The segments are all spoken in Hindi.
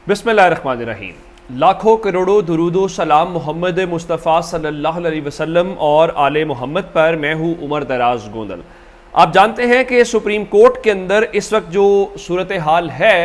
बिस्मिल्लाहिर्रहमानिर्रहीम। लाखों करोड़ों दुरूदो सलाम मोहम्मद मुस्तफ़ा सल्लल्लाहु अलैहि वसल्लम और आले मोहम्मद पर। मैं हूँ उमर दराज गोंदल। आप जानते हैं कि सुप्रीम कोर्ट के अंदर इस वक्त जो सूरत हाल है,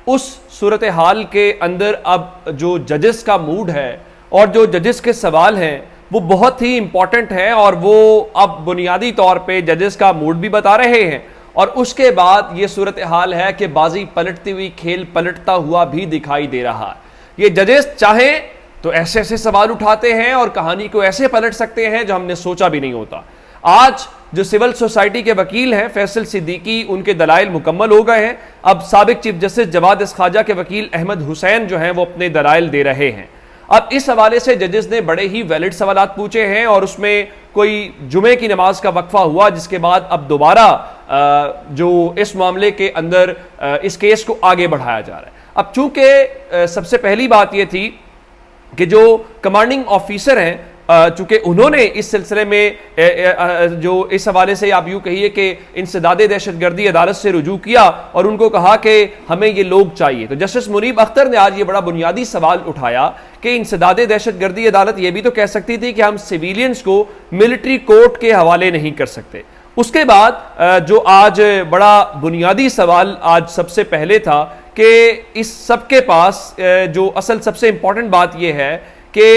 उस सूरत हाल के अंदर अब जो जजेस का मूड है और जो जजेस के सवाल हैं वो बहुत ही इंपॉर्टेंट हैं और वो अब बुनियादी तौर पे जजेस का मूड भी बता रहे हैं। और उसके बाद ये सूरत हाल है कि बाजी पलटती हुई खेल पलटता हुआ भी दिखाई दे रहा है। ये जजेस चाहें तो ऐसे ऐसे सवाल उठाते हैं और कहानी को ऐसे पलट सकते हैं जो हमने सोचा भी नहीं होता। आज जो सिविल सोसाइटी के वकील हैं फैसल सिद्दीकी, उनके दलाइल मुकम्मल हो गए हैं। अब साबिक चीफ जस्टिस जवाद ख्वाजा के वकील अहमद हुसैन जो हैं वो अपने दलाइल दे रहे हैं। अब इस हवाले से जजेस ने बड़े ही वैलिड सवाल पूछे हैं और उसमें कोई जुमे की नमाज का वक्फा हुआ, जिसके बाद अब दोबारा जो इस मामले के अंदर इस केस को आगे बढ़ाया जा रहा है। अब चूंकि सबसे पहली बात यह थी कि जो कमांडिंग ऑफिसर हैं, चूंकि उन्होंने इस सिलसिले में जो इस हवाले से आप यूं कहिए कि इंसदादे दहशतगर्दी अदालत से रुजू किया और उनको कहा कि हमें ये लोग चाहिए, तो जस्टिस मुनीब अख्तर ने आज ये बड़ा बुनियादी सवाल उठाया कि इंसदादे दहशतगर्दी अदालत ये भी तो कह सकती थी कि हम सिविलियंस को मिलिट्री कोर्ट के हवाले नहीं कर सकते। उसके बाद जो आज बड़ा बुनियादी सवाल आज सबसे पहले था कि इस सबके पास जो असल सबसे इंपॉर्टेंट बात यह है कि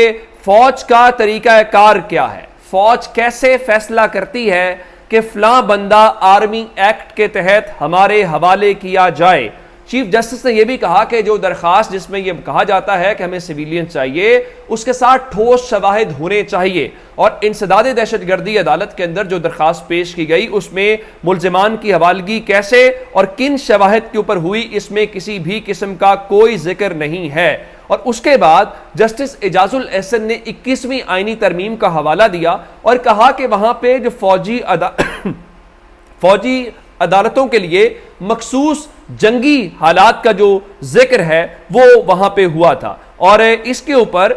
फौज का तरीका कार क्या है, फौज कैसे फैसला करती है कि फलां बंदा आर्मी एक्ट के तहत हमारे हवाले किया जाए। चीफ जस्टिस ने यह भी कहा कि जो दरखास्त जिसमें यह कहा जाता है कि हमें सिविलियन चाहिए, उसके साथ ठोस शवाहिद होने चाहिए। और इंसदादे दहशतगर्दी अदालत के अंदर जो दरखास्त पेश की गई उसमें मुल्जिमान की हवालगी कैसे और किन शवाहिद के ऊपर हुई, इसमें किसी भी किस्म का कोई जिक्र नहीं है। और उसके बाद जस्टिस एजाजुल एहसन ने 21वीं आईनी तरमीम का हवाला दिया और कहा कि वहां पे जो फौजी अदालतों के लिए मखसूस जंगी हालात का जो जिक्र है वो वहां पे हुआ था। और इसके ऊपर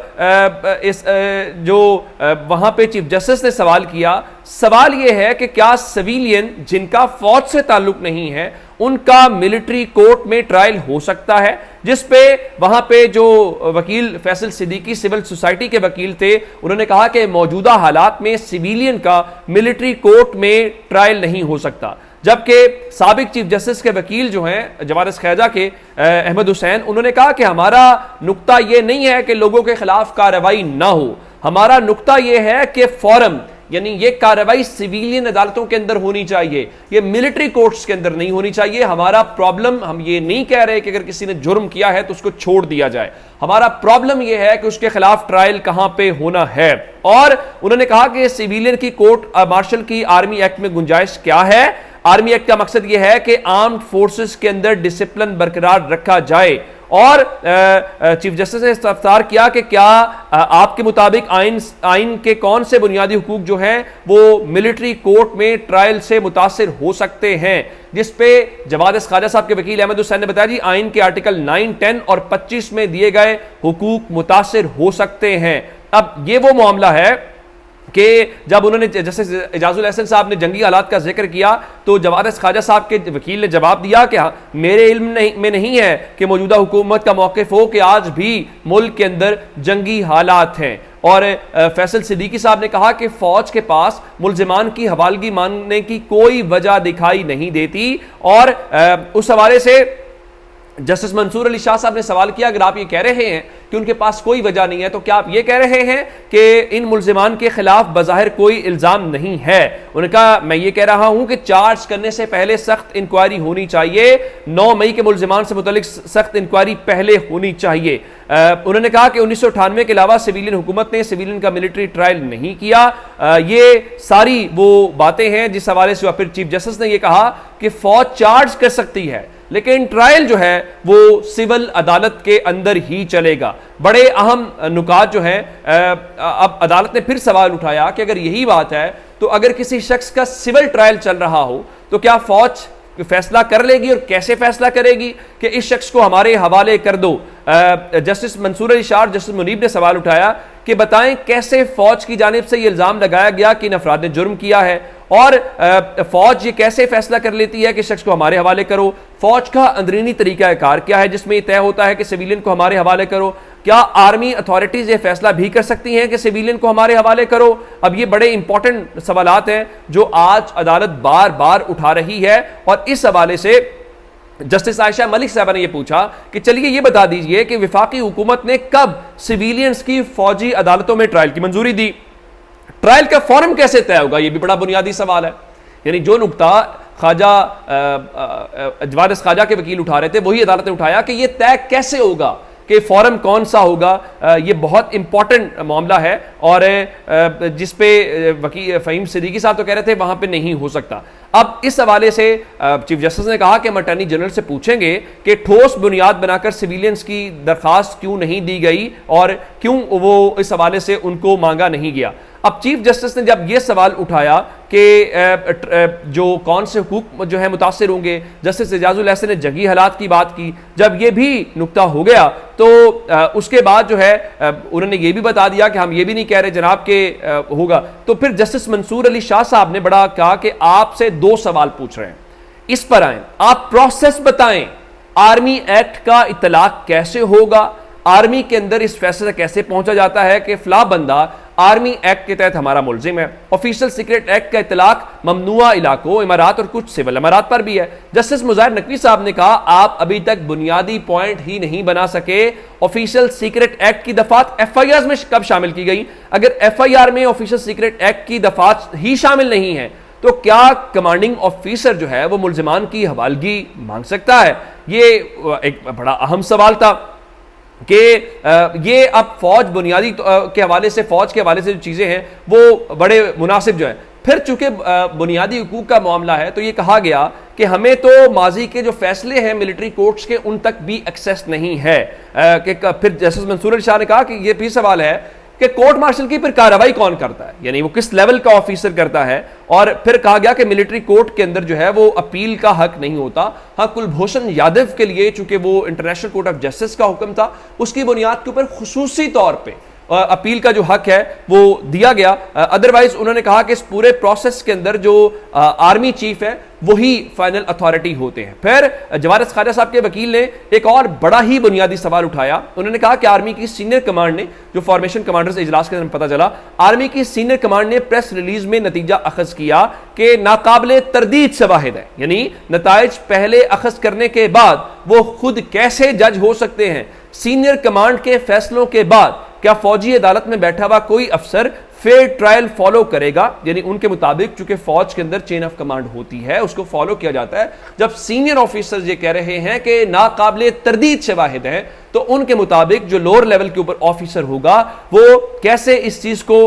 वहां पे चीफ जस्टिस ने सवाल किया, सवाल यह है कि क्या सिविलियन जिनका फौज से ताल्लुक नहीं है उनका मिलिट्री कोर्ट में ट्रायल हो सकता है, जिस पे वहां पे जो वकील फैसल सिद्दीकी सिविल सोसाइटी के वकील थे उन्होंने कहा कि मौजूदा हालात में सिविलियन का मिलिट्री कोर्ट में ट्रायल नहीं हो सकता। जबकि साबिक चीफ जस्टिस के वकील जो हैं जवाद ख्वाजा के अहमद हुसैन, उन्होंने कहा कि हमारा नुक्ता यह नहीं है कि लोगों के खिलाफ कार्रवाई ना हो, हमारा नुक्ता यह है कि फौरन यानी ये कार्रवाई सिविलियन अदालतों के अंदर होनी चाहिए, ये मिलिट्री कोर्ट्स के अंदर नहीं होनी चाहिए। हमारा प्रॉब्लम, हम ये नहीं कह रहे कि अगर किसी ने जुर्म किया है तो उसको छोड़ दिया जाए, हमारा प्रॉब्लम यह है कि उसके खिलाफ ट्रायल कहां पे होना है। और उन्होंने कहा कि सिविलियन की कोर्ट मार्शल की आर्मी एक्ट में गुंजाइश क्या है। आर्मी एक्ट का मकसद यह है कि आर्म्ड फोर्सेस के अंदर डिसिप्लिन बरकरार रखा जाए। और चीफ जस्टिस ने इस्तफसार किया कि क्या आपके मुताबिक आइन के कौन से बुनियादी हुकूक जो हैं वो मिलिट्री कोर्ट में ट्रायल से मुतासिर हो सकते हैं, जिस पे जवाद ख्वाजा साहब के वकील अहमद हुसैन ने बताया जी आइन के आर्टिकल 9, 10 और 25 में दिए गए हुकूक मुतासिर हो सकते हैं। अब ये वो मामला है कि जब उन्होंने जैसे एजाजुल एहसन साहब ने जंगी हालात का जिक्र किया तो जवाद ख्वाजा साहब के वकील ने जवाब दिया कि मेरे इल्म में नहीं है कि मौजूदा हुकूमत का मौक़िफ़ हो कि आज भी मुल्क के अंदर जंगी हालात हैं। और फैसल सिद्दीकी साहब ने कहा कि फौज के पास मुल्जिमान की हवालगी मांगने की कोई वजह दिखाई नहीं देती। और उस हवाले से जस्टिस मंसूर अली शाह साहब ने सवाल किया, अगर आप ये कह रहे हैं कि उनके पास कोई वजह नहीं है तो क्या आप ये कह रहे हैं कि इन मुल्जिमान के खिलाफ बज़ाहिर कोई इल्ज़ाम नहीं है। उन्होंने कहा मैं ये कह रहा हूं कि चार्ज करने से पहले सख्त इंक्वायरी होनी चाहिए, 9 मई के मुल्जिमान से मुतल्लिक सख्त इंक्वायरी पहले होनी चाहिए। उन्होंने कहा कि 1998 के अलावा सिविलियन हुकूमत ने सिविलियन का मिलिट्री ट्रायल नहीं किया। ये सारी वो बातें हैं जिस हवाले से फिर चीफ जस्टिस ने यह कहा कि फौज चार्ज कर सकती है लेकिन ट्रायल जो है वो सिविल अदालत के अंदर ही चलेगा। बड़े अहम नुकात जो हैं, अब अदालत ने फिर सवाल उठाया कि अगर यही बात है तो अगर किसी शख्स का सिविल ट्रायल चल रहा हो तो क्या फौज फैसला कर लेगी और कैसे फैसला करेगी कि इस शख्स को हमारे हवाले कर दो। जस्टिस मंसूर अली शाह, जस्टिस मुनीब ने सवाल उठाया कि बताएं कैसे फौज की जानिब से यह इल्जाम लगाया गया कि इन अफराद ने जुर्म किया है और फौज ये कैसे फैसला कर लेती है कि शख्स को हमारे हवाले करो। फौज का अंदरूनी तरीकाकार क्या है जिसमें यह तय होता है कि सिविलियन को हमारे हवाले करो? क्या आर्मी अथॉरिटीज ये फैसला भी कर सकती हैं कि सिविलियन को हमारे हवाले करो? अब ये बड़े इंपॉर्टेंट सवालात हैं जो आज अदालत बार बार उठा रही है, और इस हवाले से जस्टिस आयशा मलिक साहबा ने यह पूछा कि चलिए ये बता दीजिए कि वफाकी हुकूमत ने कब सिविलियंस की फौजी अदालतों में ट्रायल की मंजूरी दी? ट्रायल का फॉर्म कैसे तय होगा? यह भी बड़ा बुनियादी सवाल है। यानी जो नुकता ख्वाजा वारिस ख्वाजा के वकील उठा रहे थे वही अदालत ने उठाया कि यह तय कैसे होगा कि फॉरम कौन सा होगा। ये बहुत इंपॉर्टेंट मामला है, और जिस पे वकील फ़हीम सिद्दीकी साहब तो कह रहे थे वहां पे नहीं हो सकता। अब इस हवाले से चीफ जस्टिस ने कहा कि हम अटॉर्नी जनरल से पूछेंगे कि ठोस बुनियाद बनाकर सिविलियंस की दरखास्त क्यों नहीं दी गई और क्यों वो इस हवाले से उनको मांगा नहीं गया। अब चीफ जस्टिस ने जब यह सवाल उठाया कि जो कौन से हुकूक जो है मुतासिर होंगे, जस्टिस एजाजुल एहसन ने जंगी हालात की बात की। जब यह भी नुक्ता हो गया तो उसके बाद जो है उन्होंने ये भी बता दिया कि हम ये भी नहीं कह रहे जनाब के होगा। तो फिर जस्टिस मंसूर अली शाह साहब ने बड़ा कहा कि आपसे 2 सवाल पूछ रहे हैं, इस पर आए, आप प्रोसेस बताएं, आर्मी एक्ट का इतलाक कैसे होगा? आर्मी के अंदर इस फैसले कैसे पहुंचा जाता है कि फला बंदा आर्मी एक्ट के तहत हमारा मुलजिम है? ऑफिशियल सीक्रेट एक्ट का इतलाक ममनुआ इलाकों, इमारात और कुछ सिविल इमारात पर भी है। जस्टिस मुजाहिर नकवी साहब ने कहा आप अभी तक बुनियादी पॉइंट ही नहीं बना सके। ऑफिशियल सीक्रेट एक्ट की दफात FIR में कब शामिल की गई? अगर FIR में ऑफिशियल सीक्रेट एक्ट की दफात ही शामिल नहीं है तो क्या कमांडिंग ऑफिसर जो है वो मुलजिमान की हवालगी मांग सकता है? ये एक बड़ा अहम सवाल था कि ये अब फौज बुनियादी के हवाले से, फौज के हवाले से जो चीज़ें हैं वो बड़े मुनासिब जो है। फिर चूंकि बुनियादी हुकूक का मामला है तो ये कहा गया कि हमें तो माजी के जो फैसले हैं मिलिट्री कोर्ट्स के उन तक भी एक्सेस नहीं है। कि फिर जस्टिस मंसूर अली शाह ने कहा कि ये भी सवाल है कि कोर्ट मार्शल की फिर कार्रवाई कौन करता है, यानी वो किस लेवल का ऑफिसर करता है। और फिर कहा गया कि मिलिट्री कोर्ट के अंदर जो है वो अपील का हक नहीं होता। हाँ, कुलभूषण यादव के लिए चूंकि वो इंटरनेशनल कोर्ट ऑफ जस्टिस का हुक्म था, उसकी बुनियाद के ऊपर खुसूसी तौर पे अपील का जो हक है वो दिया गया। अदरवाइज उन्होंने कहा कि इस पूरे प्रोसेस के अंदर जो आर्मी चीफ है वही फाइनल अथॉरिटी होते हैं। फिर वारिस ख्वाजा साहब के वकील ने एक और बड़ा ही बुनियादी सवाल उठाया। उन्होंने कहा कि आर्मी की सीनियर कमांड ने, जो फॉर्मेशन कमांडर्स इजलास के अंदर पता चला, आर्मी की सीनियर कमांड ने प्रेस रिलीज में नतीजा अखज किया कि नाकाबिले तरदीद शवाहिद है, यानी नताइज पहले अखज करने के बाद वो खुद कैसे जज हो सकते हैं? सीनियर कमांड के फैसलों के बाद क्या फौजी अदालत में बैठा हुआ कोई अफसर फेयर ट्रायल फॉलो करेगा? यानी उनके मुताबिक चूंकि फौज के अंदर चेन ऑफ कमांड होती है उसको फॉलो किया जाता है। जब सीनियर ऑफिसर्स ये कह रहे हैं कि नाकाबिले तरदीद शवाहिद हैं तो उनके मुताबिक जो लोअर लेवल के ऊपर ऑफिसर होगा वो कैसे इस चीज को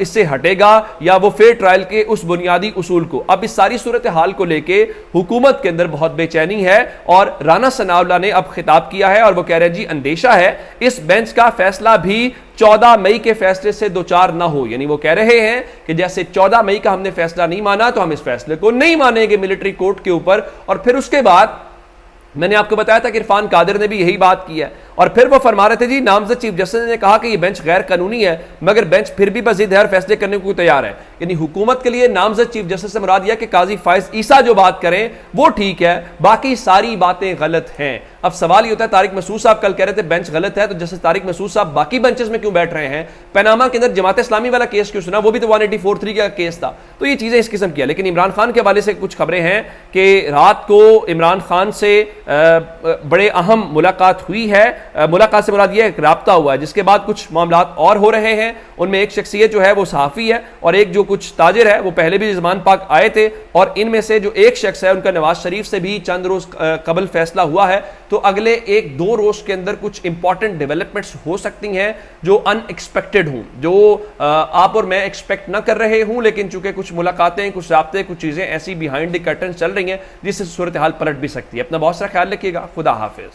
इससे हटेगा या वो फेयर ट्रायल के उस बुनियादी उसूल को। अब इस सारी सूरत हाल को लेके हुकूमत के अंदर बहुत बेचैनी है और राना सनाउल्लाह ने अब खिताब किया है और वो कह रहे हैं जी अंदेशा है इस बेंच का फैसला भी 14 मई के फैसले से दो चार ना हो। यानी वो कह रहे हैं कि जैसे 14 मई का हमने फैसला नहीं माना तो हम इस फैसले को नहीं मानेंगे मिलिट्री कोर्ट के ऊपर। और फिर उसके बाद मैंने आपको बताया था कि इरफान कादिर ने भी यही बात की है और फिर वो फरमा रहे थे जी नामजद चीफ जस्टिस ने कहा कि ये बेंच गैर कानूनी है मगर बेंच फिर भी मजीद है और फैसले करने को तैयार है। यानी हुकूमत के लिए नामजद चीफ जस्टिस से मुराद यह कि काजी फाइज ईसा जो बात करें वो ठीक है, बाकी सारी बातें गलत हैं। अब सवाल ये होता है, तारिक मसूद साहब कल कह रहे थे बेंच गलत है तो जस्टिस तारिक मसूद साहब बाकी बेंचेस में क्यों बैठ रहे हैं? पनामा के अंदर जमात इस्लामी वाला केस क्यों सुना? वो भी तो 184(3) का केस था। तो ये चीजें इस किस्म की है। लेकिन इमरान खान के हवाले से कुछ खबरें हैं कि रात को इमरान खान से बड़े अहम मुलाकात हुई है। मुलाकात से मुराद ये राब्ता हुआ है जिसके बाद कुछ मामलात और हो रहे हैं। उनमें एक शख्सियत जो है वो सहाफ़ी है और एक जो कुछ ताजिर है वो पहले भी ज़मान पाक आए थे और इनमें से जो एक शख्स है उनका नवाज शरीफ से भी चंद रोज कबल फैसला हुआ है। तो अगले 1-2 रोज के अंदर कुछ इंपॉर्टेंट डेवलपमेंट्स हो सकती हैं जो अनएक्सपेक्टेड हूं, जो आप और मैं एक्सपेक्ट ना कर रहे हूं। लेकिन चूंकि कुछ मुलाकातें, कुछ राब्ते, कुछ चीजें ऐसी बिहाइंड द कर्टन चल रही हैं जिससे सूरत हाल पलट भी सकती है। अपना बहुत सारा ख्याल रखिएगा। खुदा हाफिज।